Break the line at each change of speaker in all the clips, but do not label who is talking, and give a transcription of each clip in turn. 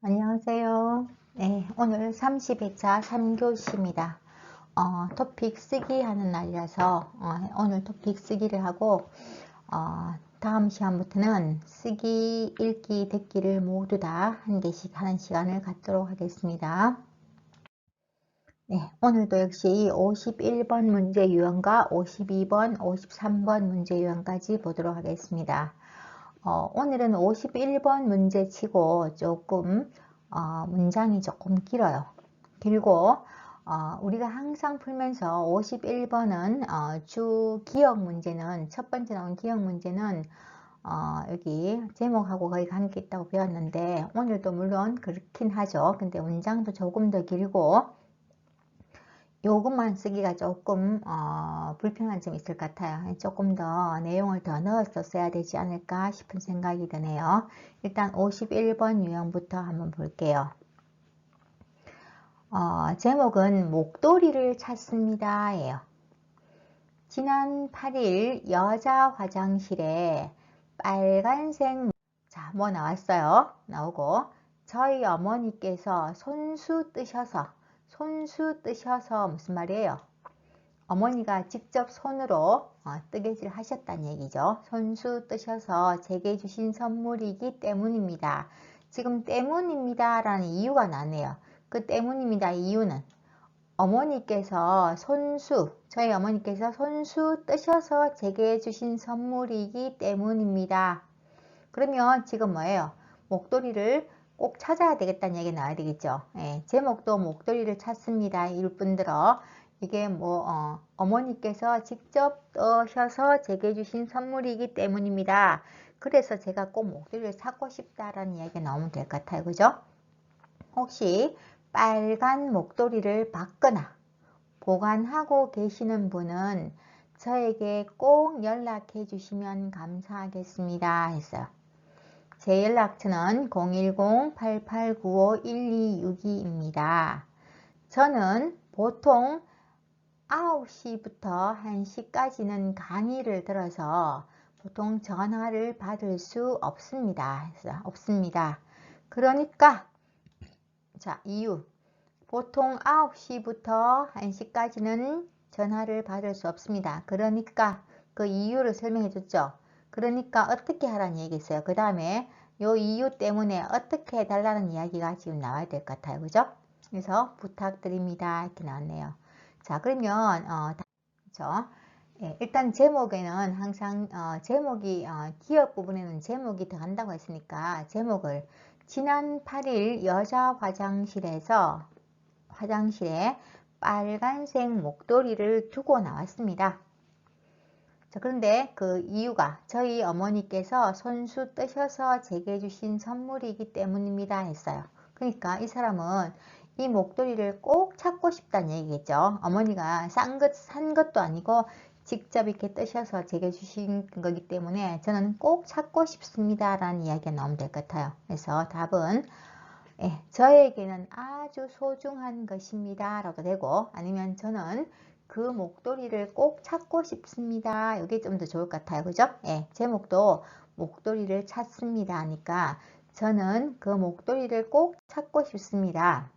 안녕하세요. 네, 오늘 30회차 3교시입니다. 토픽 쓰기 하는 날이라서 오늘 토픽 쓰기를 하고 다음 시간부터는 쓰기, 읽기, 듣기를 모두 다 한 개씩 하는 시간을 갖도록 하겠습니다. 네, 오늘도 역시 51번 문제 유형과 52번, 53번 문제 유형까지 보도록 하겠습니다. 오늘은 51번 문제 치고 조금 문장이 조금 길어요. 길고 우리가 항상 풀면서 51번은 주 기억 문제는 첫 번째 나온 기억 문제는 여기 제목하고 거의 관계 있다고 배웠는데 오늘도 물론 그렇긴 하죠. 근데 문장도 조금 더 길고 요것만 쓰기가 조금 불편한 점이 있을 것 같아요. 조금 더 내용을 더 넣어서 써야 되지 않을까 싶은 생각이 드네요. 일단 51번 유형부터 한번 볼게요. 제목은 목도리를 찾습니다 예요. 지난 8일 여자 화장실에 빨간색 자, 뭐 나왔어요? 나오고 저희 어머니께서 손수 뜨셔서 무슨 말이에요? 어머니가 직접 손으로 뜨개질 하셨다는 얘기죠. 손수 뜨셔서 제게 주신 선물이기 때문입니다. 지금 때문입니다 라는 이유가 나네요. 그 때문입니다 이유는 어머니께서 저희 어머니께서 손수 뜨셔서 제게 주신 선물이기 때문입니다. 그러면 지금 뭐예요? 목도리를 꼭 찾아야 되겠다는 얘기 나와야 되겠죠. 예, 제목도 목도리를 찾습니다. 일분들어 이게 뭐 어머니께서 직접 떠셔서 제게 주신 선물이기 때문입니다. 그래서 제가 꼭 목도리를 찾고 싶다라는 이야기가 나오면 될 것 같아요. 그죠? 혹시 빨간 목도리를 받거나 보관하고 계시는 분은 저에게 꼭 연락해 주시면 감사하겠습니다. 했어요. 제 연락처는 010-8895-1262입니다. 저는 보통 9시부터 1시까지는 강의를 들어서 보통 전화를 받을 수 없습니다. 없습니다. 그러니까 자 이유 보통 9시부터 1시까지는 전화를 받을 수 없습니다. 그러니까 그 이유를 설명해 줬죠. 그러니까 어떻게 하라는 얘기 있어요. 그 다음에 요 이유 때문에 어떻게 해달라는 이야기가 지금 나와야 될 것 같아요. 그죠? 그래서 부탁드립니다. 이렇게 나왔네요. 자, 그러면 그렇죠? 예, 일단 제목에는 항상 제목이 기억 부분에는 제목이 들어간다고 했으니까 제목을 지난 8일 여자 화장실에 빨간색 목도리를 두고 나왔습니다. 자, 그런데 그 이유가 저희 어머니께서 손수 뜨셔서 제게 주신 선물이기 때문입니다 했어요. 그러니까 이 사람은 이 목도리를 꼭 찾고 싶다는 얘기겠죠. 어머니가 산 것도 아니고 직접 이렇게 뜨셔서 제게 주신 거기 때문에 저는 꼭 찾고 싶습니다 라는 이야기가 나오면 될 것 같아요. 그래서 답은 저에게는 아주 소중한 것입니다 라도 되고 아니면 저는 그 목도리를 꼭 찾고 싶습니다. 이게 좀 더 좋을 것 같아요. 그죠? 예, 제목도 목도리를 찾습니다 하니까 저는 그 목도리를 꼭 찾고 싶습니다.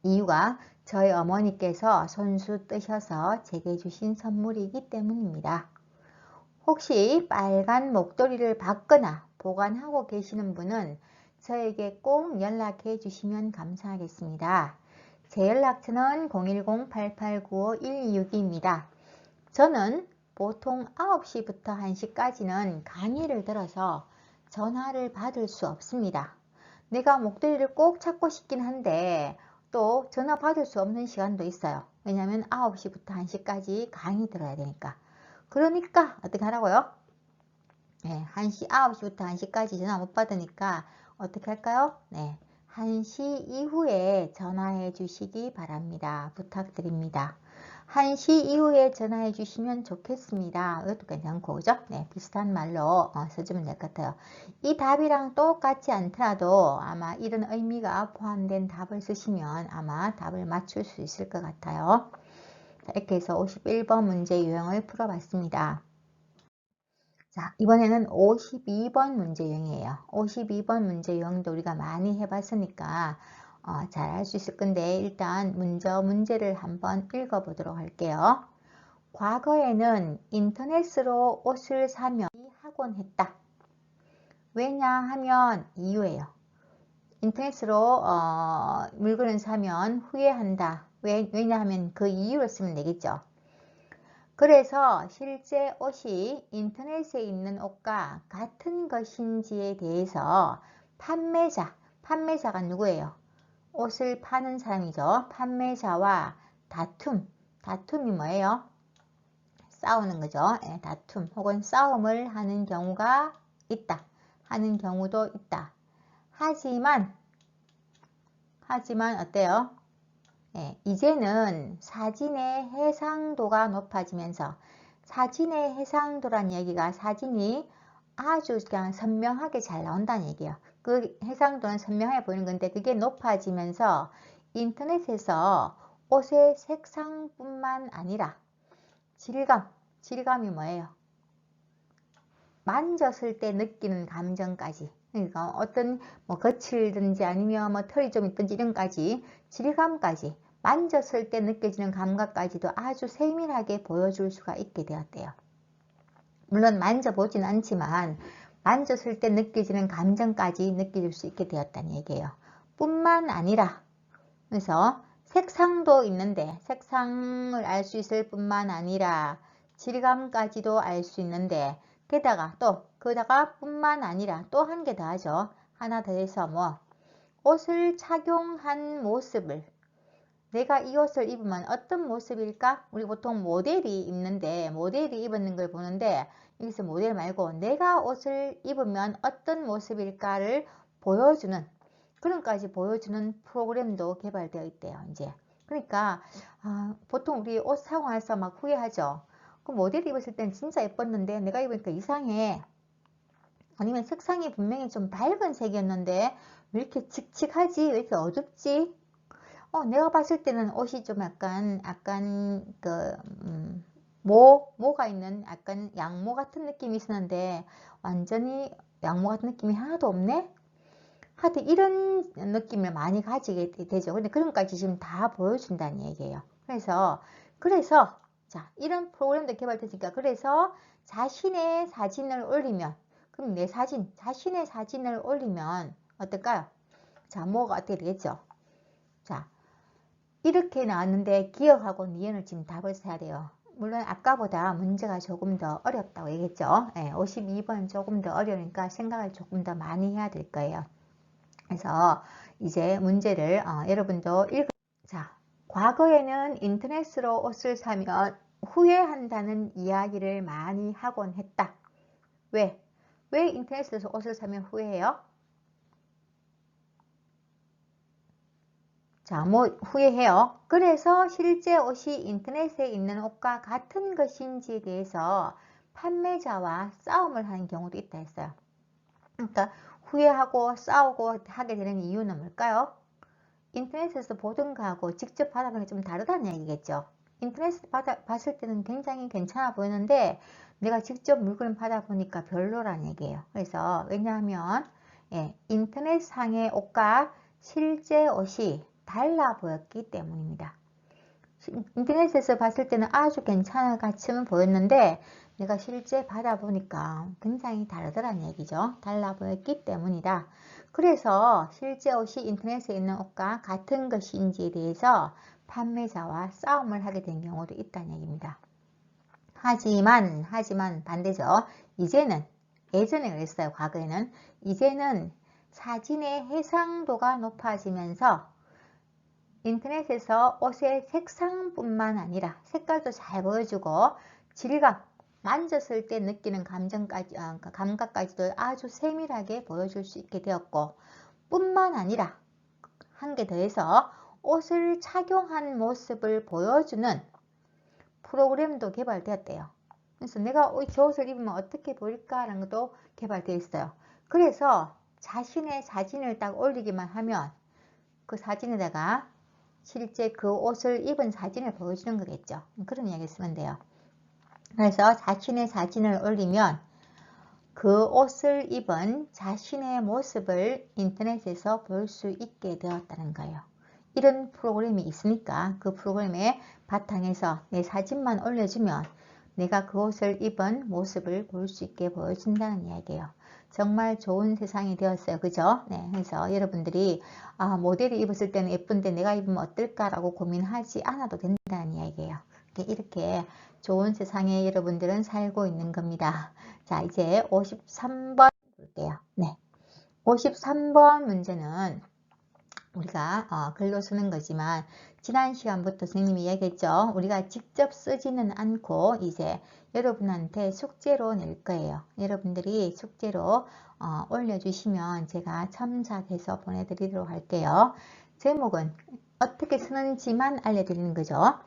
이유가 저희 어머니께서 손수 뜨셔서 제게 주신 선물이기 때문입니다. 혹시 빨간 목도리를 받거나 보관하고 계시는 분은 저에게 꼭 연락해 주시면 감사하겠습니다. 제 연락처는 010-8895-1262입니다. 저는 보통 9시부터 1시까지는 강의를 들어서 전화를 받을 수 없습니다. 내가 목도리를 꼭 찾고 싶긴 한데 또 전화 받을 수 없는 시간도 있어요. 왜냐하면 9시부터 1시까지 강의 들어야 되니까. 그러니까 어떻게 하라고요? 네, 9시부터 1시까지 전화 못 받으니까 어떻게 할까요? 네, 1시 이후에 전화해 주시기 바랍니다. 부탁드립니다. 1시 이후에 전화해 주시면 좋겠습니다. 이것도 괜찮고, 그죠? 네, 비슷한 말로 써주면 될 것 같아요. 이 답이랑 똑같지 않더라도 아마 이런 의미가 포함된 답을 쓰시면 아마 답을 맞출 수 있을 것 같아요. 자, 이렇게 해서 51번 문제 유형을 풀어봤습니다. 자, 이번에는 52번 문제 유형이에요. 52번 문제 유형도 우리가 많이 해봤으니까 잘 할 수 있을 건데 일단 먼저 문제를 한번 읽어보도록 할게요. 과거에는 인터넷으로 옷을 사면 하곤 했다. 왜냐하면 이유예요. 인터넷으로 물건을 사면 후회한다. 왜냐하면 그 이유를 쓰면 되겠죠. 그래서 실제 옷이 인터넷에 있는 옷과 같은 것인지에 대해서 판매자가 누구예요? 옷을 파는 사람이죠. 판매자와 다툼이 뭐예요? 싸우는 거죠. 예, 다툼 혹은 싸움을 하는 경우가 있다. 하는 경우도 있다. 하지만 어때요? 예, 이제는 사진의 해상도가 높아지면서 사진의 해상도란 얘기가 사진이 아주 그냥 선명하게 잘 나온다는 얘기예요. 그 해상도는 선명하게 보이는 건데 그게 높아지면서 인터넷에서 옷의 색상뿐만 아니라 질감이 뭐예요? 만졌을 때 느끼는 감정까지, 그러니까 어떤 뭐 거칠든지 아니면 뭐 털이 좀 있든지 이런까지 질감까지 만졌을 때 느껴지는 감각까지도 아주 세밀하게 보여줄 수가 있게 되었대요. 물론 만져보진 않지만 만졌을 때 느껴지는 감정까지 느낄 수 있게 되었다는 얘기예요. 뿐만 아니라 그래서 색상도 있는데 색상을 알 수 있을 뿐만 아니라 질감까지도 알 수 있는데 그다가 뿐만 아니라 또 한 개 더 하죠. 하나 더 해서 뭐 옷을 착용한 모습을 내가 이 옷을 입으면 어떤 모습일까? 우리 보통 모델이 입는데 모델이 입는 걸 보는데 여기서 모델 말고 내가 옷을 입으면 어떤 모습일까를 보여주는 그런까지 보여주는 프로그램도 개발되어 있대요. 이제 그러니까 보통 우리 옷 사고 나서 막 후회하죠. 그 모델이 입었을 땐 진짜 예뻤는데 내가 입으니까 이상해. 아니면 색상이 분명히 좀 밝은 색이었는데 왜 이렇게 칙칙하지? 왜 이렇게 어둡지? 내가 봤을 때는 옷이 좀 약간 모가 있는 약간 양모 같은 느낌이 있었는데 완전히 양모 같은 느낌이 하나도 없네? 하여튼 이런 느낌을 많이 가지게 되죠. 근데 그런 것까지 지금 다 보여준다는 얘기예요. 그래서 자, 이런 프로그램도 개발됐으니까 그래서 자신의 사진을 올리면 그럼 자신의 사진을 올리면 어떨까요? 자, 뭐가 어떻게 되겠죠? 자, 이렇게 나왔는데 기억하고 니은을 지금 답을 써야 돼요. 물론 아까보다 문제가 조금 더 어렵다고 얘기했죠. 52번 조금 더 어려우니까 생각을 조금 더 많이 해야 될 거예요. 그래서 이제 문제를 여러분도 자, 과거에는 인터넷으로 옷을 사면 후회한다는 이야기를 많이 하곤 했다. 왜 인터넷에서 옷을 사면 후회해요? 자, 뭐 후회해요. 그래서 실제 옷이 인터넷에 있는 옷과 같은 것인지에 대해서 판매자와 싸움을 하는 경우도 있다 했어요. 그러니까 후회하고 싸우고 하게 되는 이유는 뭘까요? 인터넷에서 보던 거하고 직접 받아보니까 좀 다르다는 얘기겠죠. 인터넷에서 봤을 때는 굉장히 괜찮아 보이는데 내가 직접 물건을 받아보니까 별로라는 얘기예요. 그래서 왜냐하면 인터넷상의 옷과 실제 옷이 달라 보였기 때문입니다. 인터넷에서 봤을 때는 아주 괜찮은 같이는 보였는데 내가 실제 받아보니까 굉장히 다르더란 얘기죠. 달라 보였기 때문이다. 그래서 실제 옷이 인터넷에 있는 옷과 같은 것인지에 대해서 판매자와 싸움을 하게 된 경우도 있다는 얘기입니다. 하지만 반대죠. 예전에 그랬어요. 과거에는. 이제는 사진의 해상도가 높아지면서 인터넷에서 옷의 색상뿐만 아니라 색깔도 잘 보여주고 질감, 만졌을 때 느끼는 감각까지도 아주 세밀하게 보여줄 수 있게 되었고 뿐만 아니라 한 개 더해서 옷을 착용한 모습을 보여주는 프로그램도 개발되었대요. 그래서 내가 저 옷을 입으면 어떻게 보일까라는 것도 개발되어 있어요. 그래서 자신의 사진을 딱 올리기만 하면 그 사진에다가 실제 그 옷을 입은 사진을 보여주는 거겠죠. 그런 이야기 쓰면 돼요. 그래서 자신의 사진을 올리면 그 옷을 입은 자신의 모습을 인터넷에서 볼 수 있게 되었다는 거예요. 이런 프로그램이 있으니까 그 프로그램의 바탕에서 내 사진만 올려주면 내가 그 옷을 입은 모습을 볼 수 있게 보여준다는 이야기예요. 정말 좋은 세상이 되었어요. 그죠? 네, 그래서 여러분들이 모델이 입었을 때는 예쁜데 내가 입으면 어떨까라고 고민하지 않아도 된다는 이야기예요. 이렇게 좋은 세상에 여러분들은 살고 있는 겁니다. 자, 이제 53번 볼게요. 네. 53번 문제는 우리가 글로 쓰는 거지만 지난 시간부터 선생님이 얘기했죠. 우리가 직접 쓰지는 않고 이제 여러분한테 숙제로 낼 거예요. 여러분들이 숙제로 올려주시면 제가 첨삭해서 보내드리도록 할게요. 제목은 어떻게 쓰는지만 알려드리는 거죠.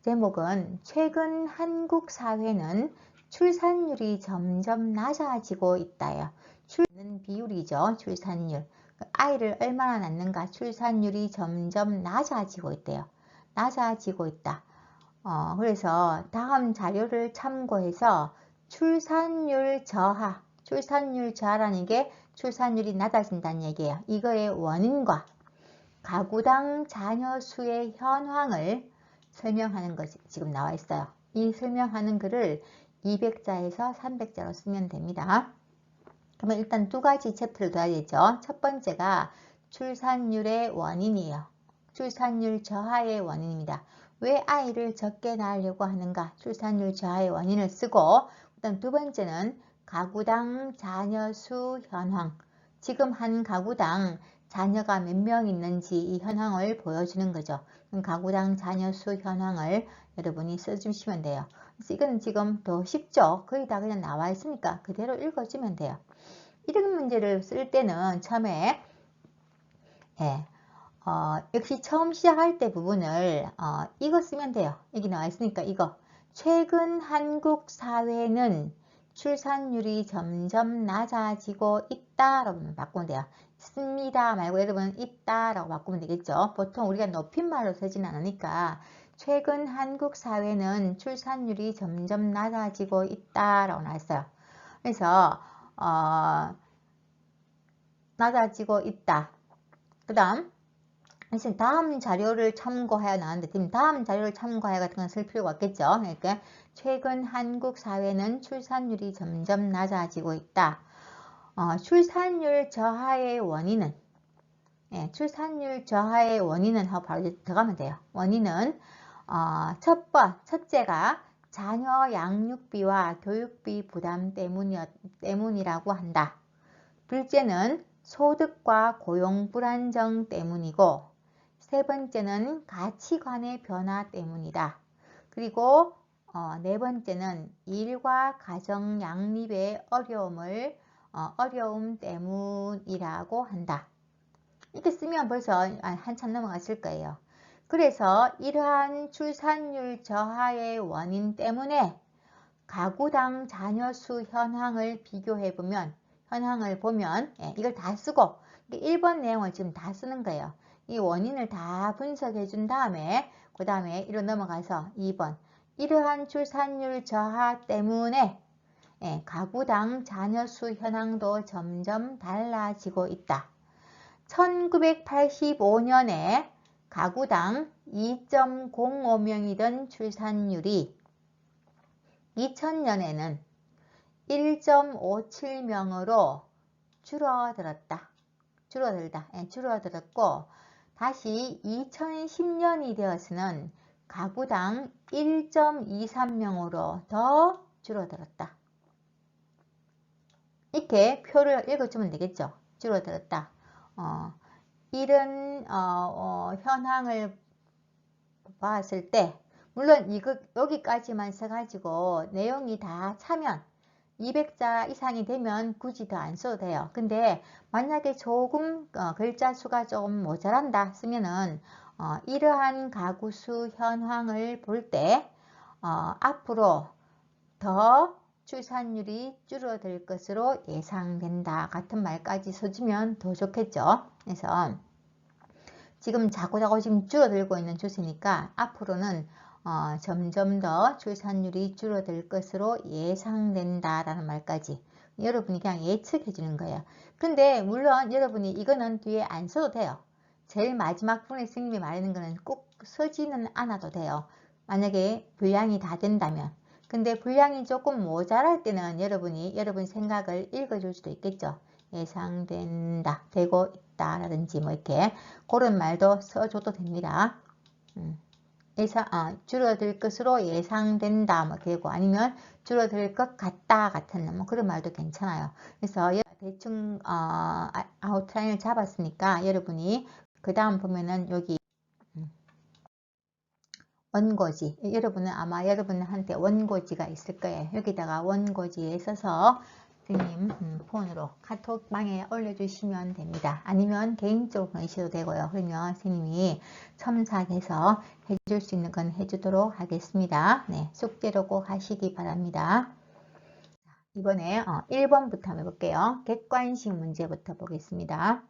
제목은 최근 한국 사회는 출산율이 점점 낮아지고 있다요. 출산은 비율이죠. 출산율. 아이를 얼마나 낳는가 출산율이 점점 낮아지고 있대요. 낮아지고 있다. 그래서 다음 자료를 참고해서 출산율 저하라는 게 출산율이 낮아진다는 얘기예요. 이거의 원인과 가구당 자녀 수의 현황을 설명하는 것이 지금 나와 있어요. 이 설명하는 글을 200자에서 300자로 쓰면 됩니다. 그러면 일단 두 가지 챕터를 둬야 되죠. 첫 번째가 출산율의 원인이에요. 출산율 저하의 원인입니다. 왜 아이를 적게 낳으려고 하는가? 출산율 저하의 원인을 쓰고, 그다음 두 번째는 가구당 자녀 수 현황. 지금 한 가구당 자녀가 몇 명 있는지 이 현황을 보여주는 거죠. 그럼 가구당 자녀 수 현황을 여러분이 써주시면 돼요. 그래서 이건 지금 더 쉽죠. 거의 다 그냥 나와 있으니까 그대로 읽어주면 돼요. 이런 문제를 쓸 때는 처음에 역시 처음 시작할 때 부분을 이거 쓰면 돼요. 여기 나와 있으니까 이거. 최근 한국 사회는 출산율이 점점 낮아지고 있다라고 바꾸면 돼요. 씁니다 말고 여러분 있다라고 바꾸면 되겠죠. 보통 우리가 높임말로 쓰진 않으니까 최근 한국 사회는 출산율이 점점 낮아지고 있다라고 나왔어요. 그래서 낮아지고 있다. 그 다음 자료를 참고해야 나왔는데 지금 다음 자료를 참고해 같은 건 쓸 필요가 없겠죠. 그러니까 최근 한국 사회는 출산율이 점점 낮아지고 있다. 출산율 저하의 원인은 출산율 저하의 원인은 하고 바로 들어가면 돼요. 원인은 첫째가 자녀 양육비와 교육비 부담 때문이라고 한다. 둘째는 소득과 고용 불안정 때문이고 세 번째는 가치관의 변화 때문이다. 그리고 네 번째는 일과 가정 양립의 어려움 때문이라고 한다. 이렇게 쓰면 벌써 한참 넘어갔을 거예요. 그래서 이러한 출산율 저하의 원인 때문에 가구당 자녀 수 현황을 보면 이걸 다 쓰고 1번 내용을 지금 다 쓰는 거예요. 이 원인을 다 분석해 준 다음에 그 다음에 이로 넘어가서 2번 이러한 출산율 저하 때문에 가구당 자녀 수 현황도 점점 달라지고 있다. 1985년에 가구당 2.05명이던 출산율이 2000년에는 1.57명으로 줄어들었고 다시 2010년이 되어서는 가구당 1.23명으로 더 줄어들었다. 이렇게 표를 읽어주면 되겠죠. 줄어들었다. 이런 현황을 봤을 때 물론 여기까지만 써가지고 내용이 다 차면 200자 이상이 되면 굳이 더 안 써도 돼요. 근데 만약에 조금 글자 수가 조금 모자란다 쓰면은 이러한 가구 수 현황을 볼 때 앞으로 더 출산율이 줄어들 것으로 예상된다 같은 말까지 써주면 더 좋겠죠. 그래서 지금 자꾸자꾸 지금 줄어들고 있는 추세니까 앞으로는 점점 더 출산율이 줄어들 것으로 예상된다라는 말까지. 여러분이 그냥 예측해 주는 거예요. 근데 물론 여러분이 이거는 뒤에 안 써도 돼요. 제일 마지막 부분에 스님이 말하는 거는 꼭 쓰지는 않아도 돼요. 만약에 분량이 다 된다면. 근데 분량이 조금 모자랄 때는 여러분이 여러분 생각을 읽어줄 수도 있겠죠. 예상된다, 되고 있다 라든지 뭐 이렇게 그런 말도 써줘도 됩니다. 줄어들 것으로 예상된다 뭐 되고, 아니면 줄어들 것 같다 같은 뭐 그런 말도 괜찮아요. 그래서 대충 아웃라인을 잡았으니까 여러분이 그 다음 보면은 여기 원고지, 여러분은 아마 여러분한테 원고지가 있을 거예요. 여기다가 원고지에 써서 선생님 폰으로 카톡방에 올려주시면 됩니다. 아니면 개인적으로 보내셔도 되고요. 그러면 선생님이 첨삭해서 해줄 수 있는 건 해주도록 하겠습니다. 네, 숙제로 꼭 하시기 바랍니다. 이번에 1번부터 한번 해볼게요. 객관식 문제부터 보겠습니다.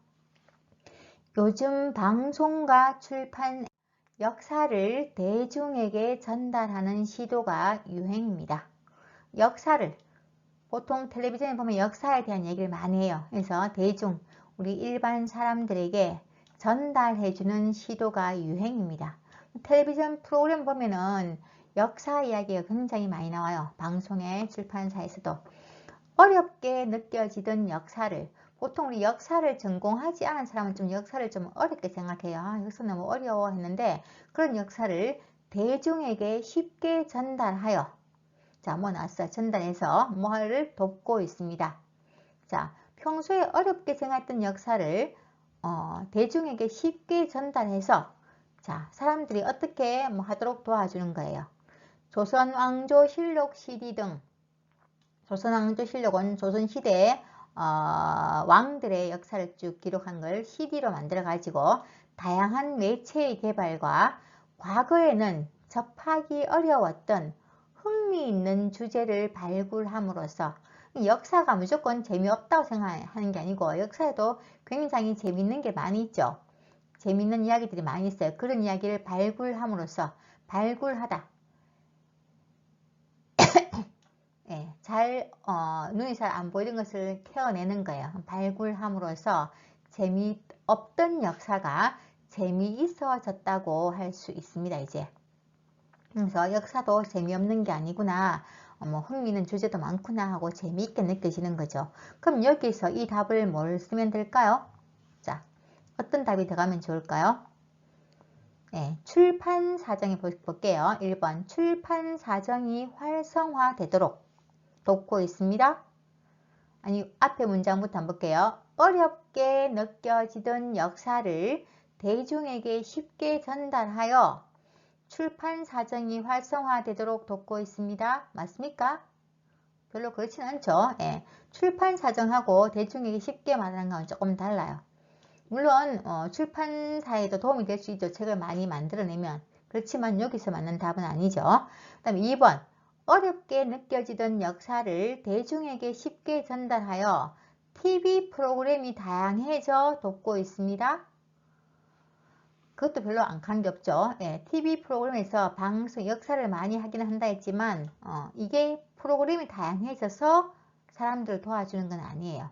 요즘 방송과 출판 역사를 대중에게 전달하는 시도가 유행입니다. 역사를 보통 텔레비전에 보면 역사에 대한 얘기를 많이 해요. 그래서 대중, 우리 일반 사람들에게 전달해주는 시도가 유행입니다. 텔레비전 프로그램 보면은 역사 이야기가 굉장히 많이 나와요. 방송에, 출판사에서도. 어렵게 느껴지던 역사를, 보통 우리 역사를 전공하지 않은 사람은 좀 역사를 좀 어렵게 생각해요. 역사 너무 어려워 했는데, 그런 역사를 대중에게 쉽게 전달하여, 자, 뭐 나왔어요? 전달해서 뭐를 돕고 있습니다. 자, 평소에 어렵게 생각했던 역사를 대중에게 쉽게 전달해서, 자, 사람들이 어떻게 뭐 하도록 도와주는 거예요. 조선왕조실록 CD 등, 조선왕조실록은 조선시대의 왕들의 역사를 쭉 기록한 걸 CD로 만들어 가지고 다양한 매체의 개발과 과거에는 접하기 어려웠던 흥미있는 주제를 발굴함으로써, 역사가 무조건 재미없다고 생각하는 게 아니고 역사에도 굉장히 재미있는 게 많이 있죠. 재미있는 이야기들이 많이 있어요. 그런 이야기를 발굴함으로써, 발굴하다, 예, 눈이 잘 안 보이는 것을 캐어내는 거예요. 발굴함으로써 재미없던 역사가 재미있어졌다고 할 수 있습니다, 이제. 그래서 역사도 재미없는 게 아니구나, 뭐 흥미있는 주제도 많구나 하고 재미있게 느껴지는 거죠. 그럼 여기서 이 답을 뭘 쓰면 될까요? 자, 어떤 답이 들어가면 좋을까요? 네, 출판 사정이 볼게요. 1번, 출판 사정이 활성화되도록 돕고 있습니다. 아니, 앞에 문장부터 한번 볼게요. 어렵게 느껴지던 역사를 대중에게 쉽게 전달하여 출판 사정이 활성화되도록 돕고 있습니다. 맞습니까? 별로 그렇진 않죠. 예. 출판 사정하고 대중에게 쉽게 말하는 건 조금 달라요. 물론 출판사에도 도움이 될 수 있죠. 책을 많이 만들어내면. 그렇지만 여기서 맞는 답은 아니죠. 그 다음에 2번, 어렵게 느껴지던 역사를 대중에게 쉽게 전달하여 TV 프로그램이 다양해져 돕고 있습니다. 그것도 별로 안 관계없죠. 예, TV 프로그램에서 방송, 역사를 많이 하기는 한다 했지만 이게 프로그램이 다양해져서 사람들을 도와주는 건 아니에요.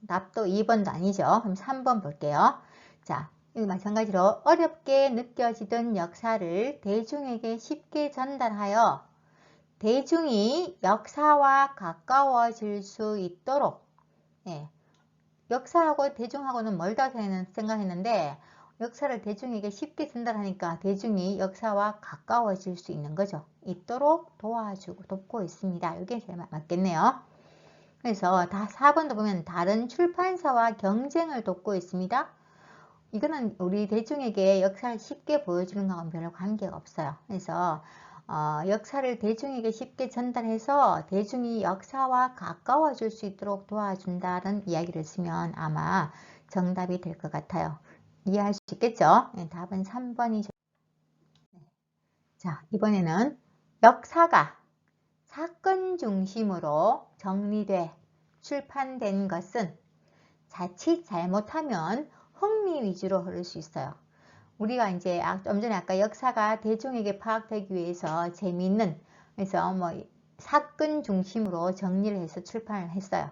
답도 2번도 아니죠. 그럼 3번 볼게요. 자, 여기 마찬가지로 어렵게 느껴지던 역사를 대중에게 쉽게 전달하여 대중이 역사와 가까워질 수 있도록, 예, 역사하고 대중하고는 멀다 생각했는데 역사를 대중에게 쉽게 전달하니까 대중이 역사와 가까워질 수 있는 거죠. 있도록 도와주고 돕고 있습니다. 이게 제일 맞겠네요. 그래서 4번도 보면 다른 출판사와 경쟁을 돕고 있습니다. 이거는 우리 대중에게 역사를 쉽게 보여주는 것과는 별로 관계가 없어요. 그래서 역사를 대중에게 쉽게 전달해서 대중이 역사와 가까워질 수 있도록 도와준다는 이야기를 쓰면 아마 정답이 될 것 같아요. 이해할 수 있겠죠? 네, 답은 3번이죠. 자, 이번에는 역사가 사건 중심으로 정리돼 출판된 것은 자칫 잘못하면 흥미 위주로 흐를 수 있어요. 우리가 이제 좀 전에 아까 역사가 대중에게 파악되기 위해서 재미있는, 그래서 뭐 사건 중심으로 정리를 해서 출판을 했어요.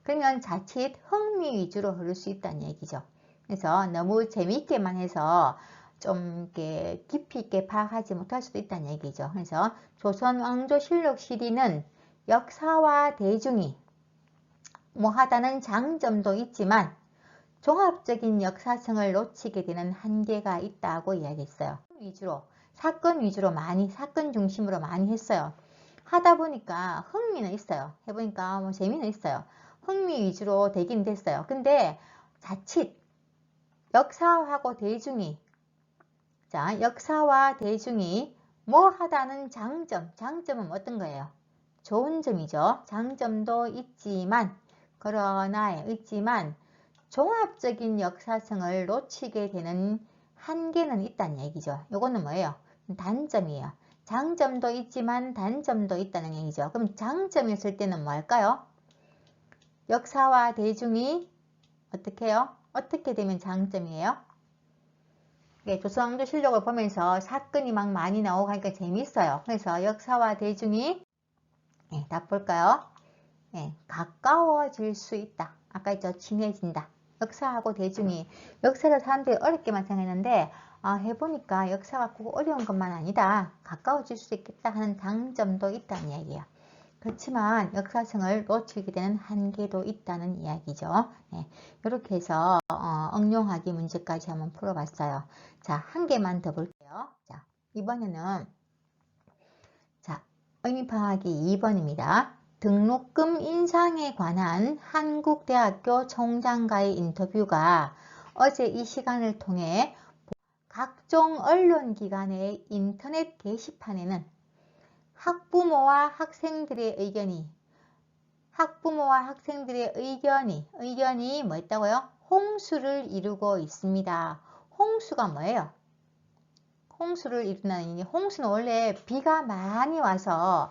그러면 자칫 흥미 위주로 흐를 수 있다는 얘기죠. 그래서 너무 재미있게만 해서 좀 이렇게 깊이 있게 파악하지 못할 수도 있다는 얘기죠. 그래서 조선왕조실록 시리는 역사와 대중이 뭐하다는 장점도 있지만 종합적인 역사성을 놓치게 되는 한계가 있다고 이야기했어요. 사건 위주로 많이, 사건 중심으로 많이 했어요. 하다 보니까 흥미는 있어요. 해보니까 뭐 재미는 있어요. 흥미 위주로 되긴 됐어요. 근데 자칫 역사와 대중이 뭐 하다는 장점은 어떤 거예요? 좋은 점이죠. 장점도 있지만, 종합적인 역사성을 놓치게 되는 한계는 있다는 얘기죠. 요거는 뭐예요? 단점이에요. 장점도 있지만 단점도 있다는 얘기죠. 그럼 장점이었을 때는 뭐 할까요? 역사와 대중이 어떻게 해요? 어떻게 되면 장점이에요? 네, 조선왕조실록을 보면서 사건이 막 많이 나오고 하니까 재밌어요. 그래서 역사와 대중이 답 볼까요? 가까워질 수 있다. 아까 했죠? 친해진다. 역사하고 대중이, 역사를 사람들이 어렵게만 생각했는데 해보니까 역사가 꼭 어려운 것만 아니다. 가까워질 수 있겠다 하는 장점도 있다는 이야기예요. 그렇지만 역사성을 놓치게 되는 한계도 있다는 이야기죠. 이렇게 해서 응용하기 문제까지 한번 풀어봤어요. 자, 한 개만 더 볼게요. 자, 이번에는 의미 파악이 2번입니다. 등록금 인상에 관한 한국대학교 총장과의 인터뷰가 어제 이 시간을 통해 각종 언론기관의 인터넷 게시판에는 학부모와 학생들의 의견이 뭐였다고요? 홍수를 이루고 있습니다. 홍수가 뭐예요? 홍수를 이룬다는 얘기. 홍수는 원래 비가 많이 와서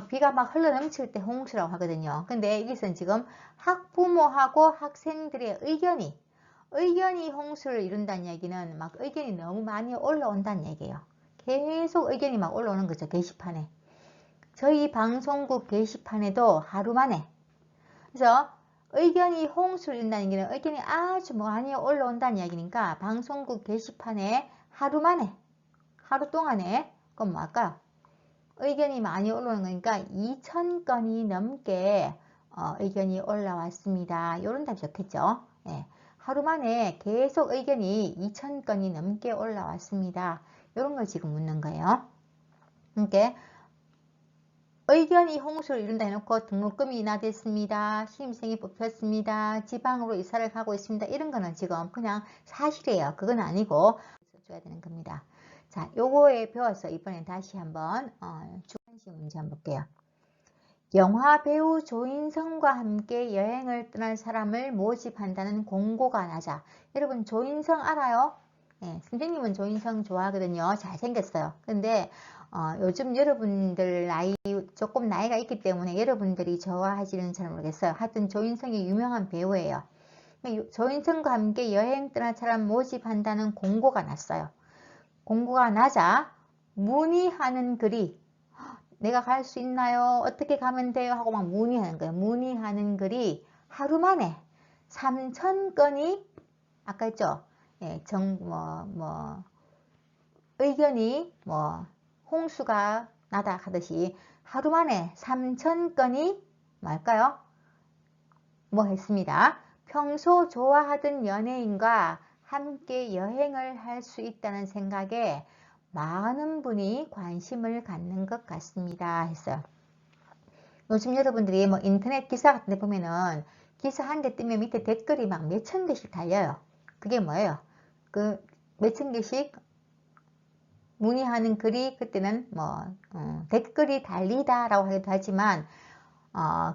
비가 막 흘러 넘칠 때 홍수라고 하거든요. 근데 여기서는 지금 학부모하고 학생들의 의견이 홍수를 이룬다는 얘기는 막 의견이 너무 많이 올라온다는 얘기예요. 계속 의견이 막 올라오는 거죠. 게시판에. 저희 방송국 게시판에도 하루 만에. 그래서 의견이 홍수를 이룬다는 얘기는 의견이 아주 많이 올라온다는 이야기니까 방송국 게시판에 하루 동안에 그럼 뭐 할까요? 의견이 많이 올라오는 거니까 2,000건이 넘게 의견이 올라왔습니다. 이런 답이 좋겠죠. 하루 만에 계속 의견이 2,000건이 넘게 올라왔습니다. 이런 걸 지금 묻는 거예요. 그러니까 의견이 홍수를 이룬다 해놓고 등록금이 인하됐습니다. 신입생이 뽑혔습니다. 지방으로 이사를 가고 있습니다. 이런 거는 지금 그냥 사실이에요. 그건 아니고 써줘야 되는 겁니다. 자, 요거에 배워서 이번엔 다시 한번 주관식 문제 한번 볼게요. 영화 배우 조인성과 함께 여행을 떠날 사람을 모집한다는 공고가 나자. 여러분 조인성 알아요? 선생님은 조인성 좋아하거든요. 잘생겼어요. 근데 요즘 여러분들 조금 나이가 있기 때문에 여러분들이 좋아하지는 잘 모르겠어요. 하여튼 조인성이 유명한 배우예요. 조인성과 함께 여행 떠날 사람 모집한다는 공고가 났어요. 공고가 나자 문의하는 글이 내가 갈 수 있나요? 어떻게 가면 돼요? 하고 막 문의하는 거예요. 문의하는 글이 하루 만에 3,000건이 아까 했죠? 의견이 홍수가 나다 하듯이 하루 만에 3,000건이 뭘까요? 했습니다. 평소 좋아하던 연예인과 함께 여행을 할 수 있다는 생각에 많은 분이 관심을 갖는 것 같습니다. 했어요. 요즘 여러분들이 인터넷 기사 같은 데 보면은 기사 한 개 뜨면 밑에 댓글이 막 몇천 개씩 달려요. 그게 뭐예요? 그 몇천 개씩 문의하는 글이 그때는 댓글이 달리다 라고 하기도 하지만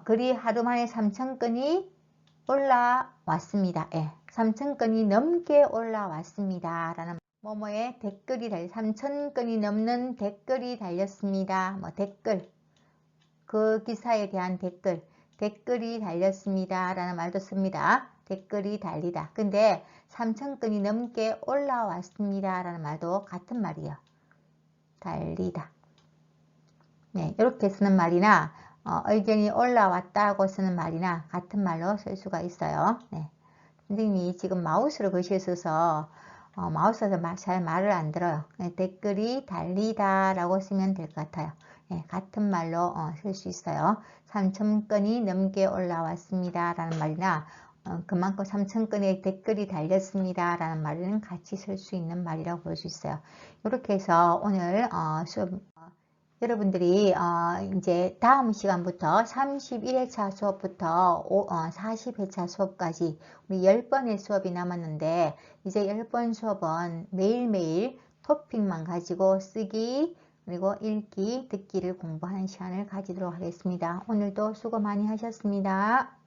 글이 하루 만에 3,000건이 올라왔습니다. 3,000건이 넘게 올라왔습니다. 라는 뭐뭐에 3,000건이 넘는 댓글이 달렸습니다. 댓글, 그 기사에 대한 댓글이 달렸습니다. 라는 말도 씁니다. 댓글이 달리다. 근데 3,000건이 넘게 올라왔습니다. 라는 말도 같은 말이에요. 달리다. 네, 이렇게 쓰는 말이나 의견이 올라왔다고 쓰는 말이나 같은 말로 쓸 수가 있어요. 네. 선생님이 지금 마우스를 거실어서 마우스에서 잘 말을 안 들어요. 네, 댓글이 달리다 라고 쓰면 될 것 같아요. 네, 같은 말로 쓸 수 있어요. 3,000건이 넘게 올라왔습니다 라는 말이나 그만큼 3,000건의 댓글이 달렸습니다 라는 말은 같이 쓸 수 있는 말이라고 볼 수 있어요. 이렇게 해서 오늘 수업 여러분들이 이제 다음 시간부터 31회차 수업부터 40회차 수업까지 우리 10번의 수업이 남았는데 이제 10번 수업은 매일매일 토픽만 가지고 쓰기 그리고 읽기, 듣기를 공부하는 시간을 가지도록 하겠습니다. 오늘도 수고 많이 하셨습니다.